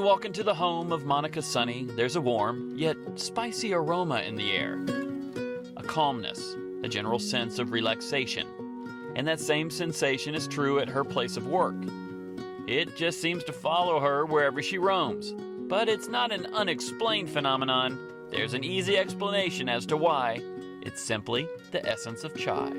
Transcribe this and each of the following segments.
walk into the home of Monica Sunny, there's a warm, yet spicy aroma in the air. A calmness, a general sense of relaxation. And that same sensation is true at her place of work. It just seems to follow her wherever she roams. But it's not an unexplained phenomenon. There's an easy explanation as to why. It's simply the essence of chai.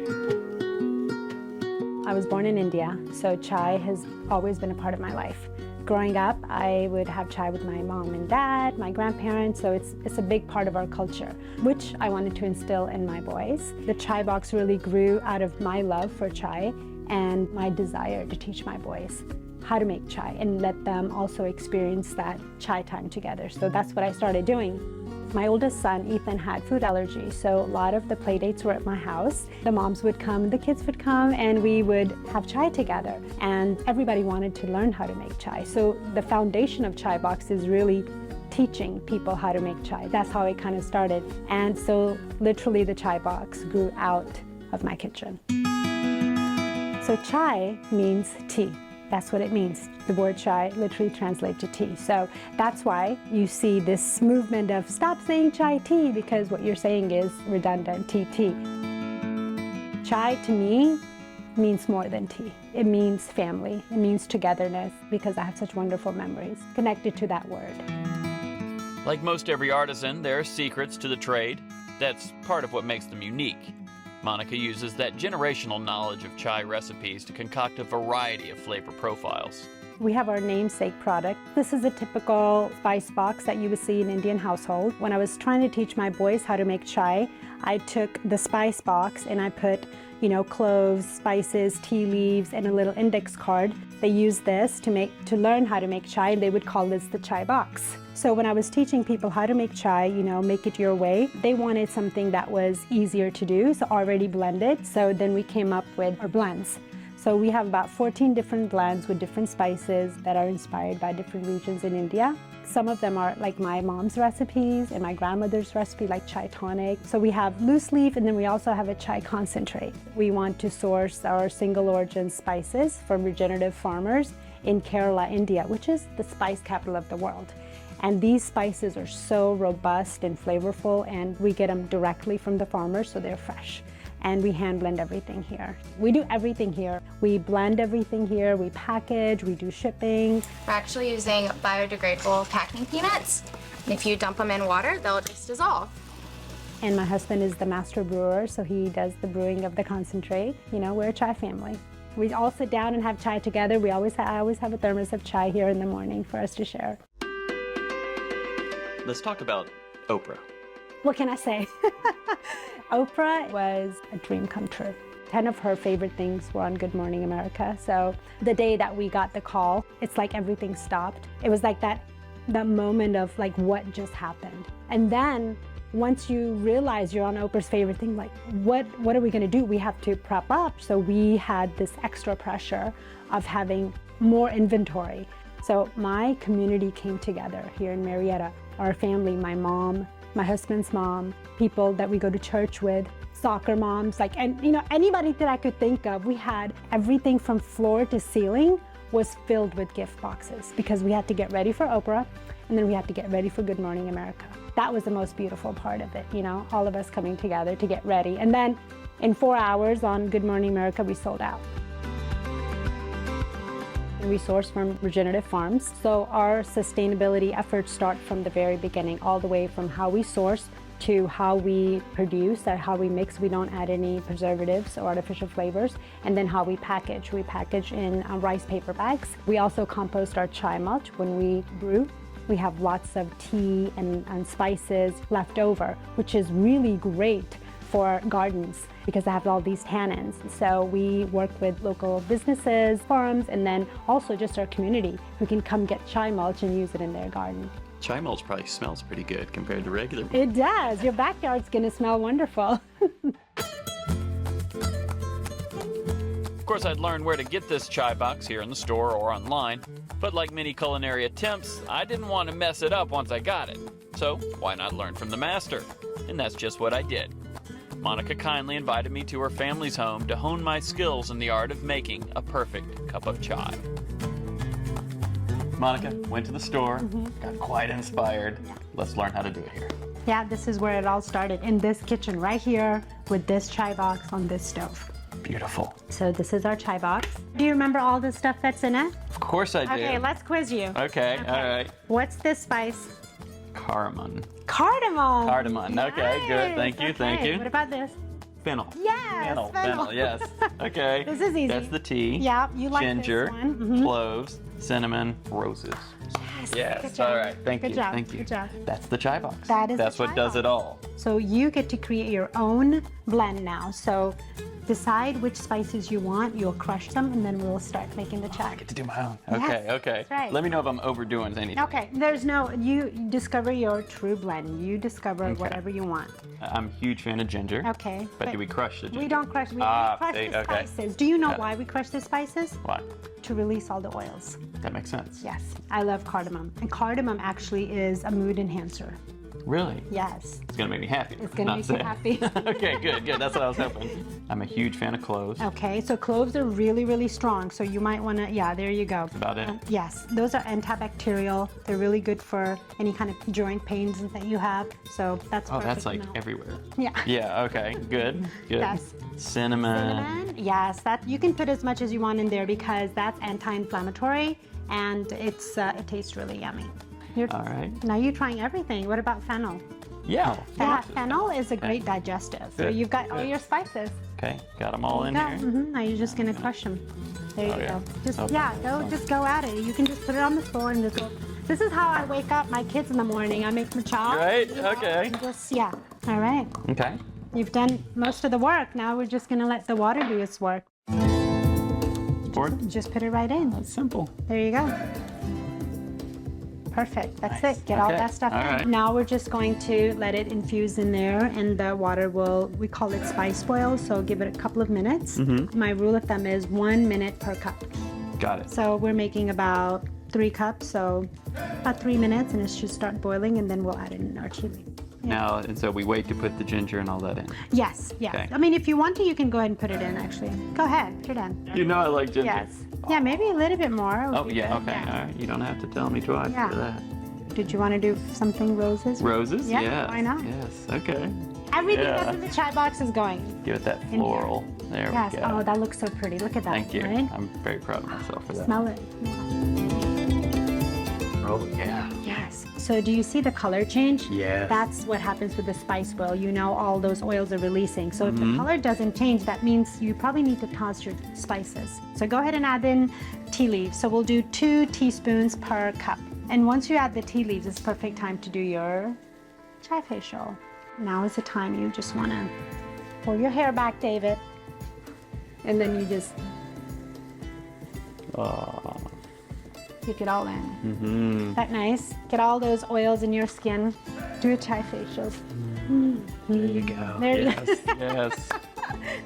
I was born in India, so chai has always been a part of my life. Growing up, I would have chai with my mom and dad, my grandparents, so it's a big part of our culture, which I wanted to instill in my boys. The chai box really grew out of my love for chai and my desire to teach my boys how to make chai and let them also experience that chai time together. So that's what I started doing. My oldest son, Ethan, had food allergies, so a lot of the play dates were at my house. The moms would come, the kids would come, and we would have chai together. And everybody wanted to learn how to make chai. So the foundation of Chai Box is really teaching people how to make chai. That's how it kind of started. And so literally the Chai Box grew out of my kitchen. So chai means tea. That's what it means. The word chai literally translates to tea. So that's why you see this movement of stop saying chai tea, because what you're saying is redundant, tea. Chai to me means more than tea. It means family. It means togetherness, because I have such wonderful memories connected to that word. Like most every artisan, there are secrets to the trade. That's part of what makes them unique. Monica uses that generational knowledge of chai recipes to concoct a variety of flavor profiles. We have our namesake product. This is a typical spice box that you would see in an Indian household. When I was trying to teach my boys how to make chai, I took the spice box and I put, cloves, spices, tea leaves, and a little index card. They use this to learn how to make chai, and they would call this the chai box. So when I was teaching people how to make chai, make it your way, they wanted something that was easier to do, so already blended. So then we came up with our blends. So we have about 14 different blends with different spices that are inspired by different regions in India. Some of them are like my mom's recipes and my grandmother's recipe, like chai tonic. So we have loose leaf, and then we also have a chai concentrate. We want to source our single origin spices from regenerative farmers in Kerala, India, which is the spice capital of the world. And these spices are so robust and flavorful, and we get them directly from the farmers, so they're fresh. And we hand blend everything here. We do everything here. We blend everything here, we package, we do shipping. We're actually using biodegradable packing peanuts. And if you dump them in water, they'll just dissolve. And my husband is the master brewer, so he does the brewing of the concentrate. We're a chai family. We all sit down and have chai together. I always have a thermos of chai here in the morning for us to share. Let's talk about Oprah. What can I say? Oprah was a dream come true. 10 of her favorite things were on Good Morning America. So the day that we got the call, it's like everything stopped. It was like that moment of like, what just happened? And then once you realize you're on Oprah's favorite thing, like what are we gonna do? We have to prep up. So we had this extra pressure of having more inventory. So my community came together here in Marietta. Our family, my mom, my husband's mom, people that we go to church with, soccer moms, anybody that I could think of. We had everything from floor to ceiling was filled with gift boxes, because we had to get ready for Oprah, and then we had to get ready for Good Morning America. That was the most beautiful part of it, all of us coming together to get ready. And then in 4 hours on Good Morning America, we sold out. We source from regenerative farms, so our sustainability efforts start from the very beginning, all the way from how we source to how we produce, how we mix. We don't add any preservatives or artificial flavors. And then how we package. We package in rice paper bags. We also compost our chai mulch when we brew. We have lots of tea and spices left over, which is really great for gardens because they have all these tannins. So we work with local businesses, farms, and then also just our community who can come get chai mulch and use it in their garden. Chai mulch probably smells pretty good compared to regular. It does. Your backyard's gonna smell wonderful. Of course, I'd learned where to get this chai box here in the store or online, but like many culinary attempts, I didn't want to mess it up once I got it. So why not learn from the master? And that's just what I did. Monica kindly invited me to her family's home to hone my skills in the art of making a perfect cup of chai. Monica went to the store, got quite inspired. Let's learn how to do it here. Yeah, this is where it all started, in this kitchen right here with this chai box on this stove. Beautiful. So this is our chai box. Do you remember all the stuff that's in it? Of course I do. Okay, let's quiz you. Okay, all right. What's this spice? Cardamom. Cardamom. Cardamom. Okay, good. Thank you, thank you. What about this? Fennel. Yes, Fennel, yes. Okay. This is easy. That's the tea. Yeah, you like Ginger, this one. cloves, cinnamon, roses. Yes. Good job. All right. Thank Good you. job. Thank you. Good job. That's the chai box. That is the That's what chai does box. it all. So you get to create your own blend now. So decide which spices you want. You'll crush them, and then we'll start making the chai. I get to do my own. Yes, Okay, okay. that's right. Let me know if I'm overdoing anything. Okay, there's no, you discover your true blend. You discover whatever you want. I'm a huge fan of ginger. Okay. But do we crush the ginger? We don't crush, we crush see, the okay. spices. Do you know Got it. why we crush the spices? Why? To release all the oils. That makes sense. Yes, I love cardamom. And cardamom actually is a mood enhancer. Really? Yes. It's gonna make me happy. It's gonna make you happy. Okay, good, good. That's what I was hoping. I'm a huge fan of cloves. Okay, so cloves are really, really strong. So you might wanna, yeah, there you go. About it. Yes, those are antibacterial. They're really good for any kind of joint pains that you have. So that's Oh, perfect. that's like now. everywhere. Yeah. Yeah, okay, good, good. Yes. Cinnamon. Cinnamon, yes, that you can put as much as you want in there because that's anti-inflammatory and it tastes really yummy. All right. Now you're trying everything. What about fennel? Yeah. Yeah, fennel is a great digestive. So Good, you've got all good. your spices. Okay, got them all in Yeah, here. Now you're just gonna crush them. There you Oh, yeah. go. Just Oh, just go at it. You can just put it on the floor and just go. This is how I wake up my kids in the morning. I make matcha. Right, you know, okay. and just yeah. All right. Okay. You've done most of the work. Now we're just gonna let the water do its work. Poured. Just put it right in. That's simple. There you go. Perfect. That's Nice. it. Get all Okay. that stuff All in. right. Now we're just going to let it infuse in there, and the water will, we call it spice boil, so give it a couple of minutes. My rule of thumb is 1 minute per cup. Got it. So we're making about 3 cups, so about 3 minutes, and it should start boiling, and then we'll add in our chili. Now, and so we wait to put the ginger and all that in. Yes, yes. Okay. I mean, if you want to, you can go ahead and put it in, actually. Go ahead, put it in. You know I like ginger. Yes. Yeah, maybe a little bit more. would Oh, be yeah, good. okay. All right. You don't have to tell me twice Yeah. for that. Did you want to do something roses? Roses? Yeah, Yes. why not? Yes. Okay. Everything Yeah. that's in the chai box is going. Give it that In here. floral. There Yes. we go. Oh, that looks so pretty. Look at that. Thank you. Right? I'm very proud of myself for that. Smell it. Oh, yeah. Yes. So do you see the color change? Yes. That's what happens with the spice boil. You know all those oils are releasing. So if Mm-hmm. the color doesn't change, that means you probably need to toss your spices. So go ahead and add in tea leaves. So we'll do 2 teaspoons per cup. And once you add the tea leaves, it's perfect time to do your chai facial. Now is the time you just want to pull your hair back, David. And then you just kick it all in. Mm-hmm. That nice? Get all those oils in your skin. Do a chai facial. There you go. There you yes. Yes.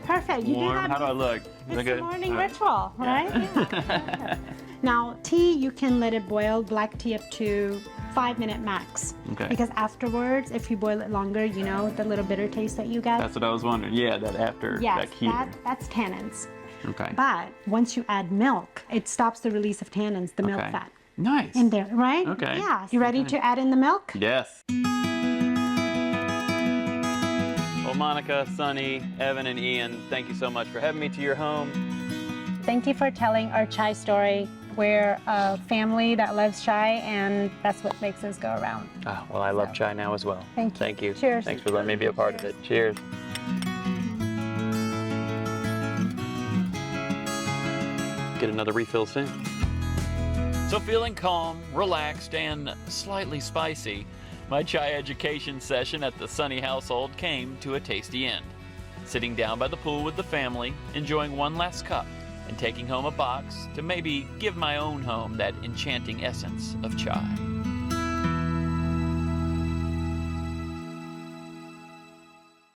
Perfect. You Warm. do have How do I look? it's Look the good? morning All right. ritual, right? Yeah. Now, tea, you can let it boil, black tea up to 5-minute max. Okay. Because afterwards, if you boil it longer, you know, the little bitter taste that you get. That's what I was wondering. Yeah, that after yes, that heat. that's tannins. Okay. But once you add milk, it stops the release of tannins, the milk Okay. fat. Nice. In there, right? Okay. Yeah. You ready Okay. to add in the milk? Yes. Well, Monica, Sunny, Evan, and Ian, thank you so much for having me to your home. Thank you for telling our chai story. We're a family that loves chai, and that's what makes us go around. Ah, well, I love chai now as well. Thank you. Thank you. Cheers. Thanks for letting me be a part of it. Cheers. Get another refill soon. So feeling calm, relaxed, and slightly spicy, my chai education session at the Sunny household came to a tasty end. Sitting down by the pool with the family, enjoying one last cup, and taking home a box to maybe give my own home that enchanting essence of chai.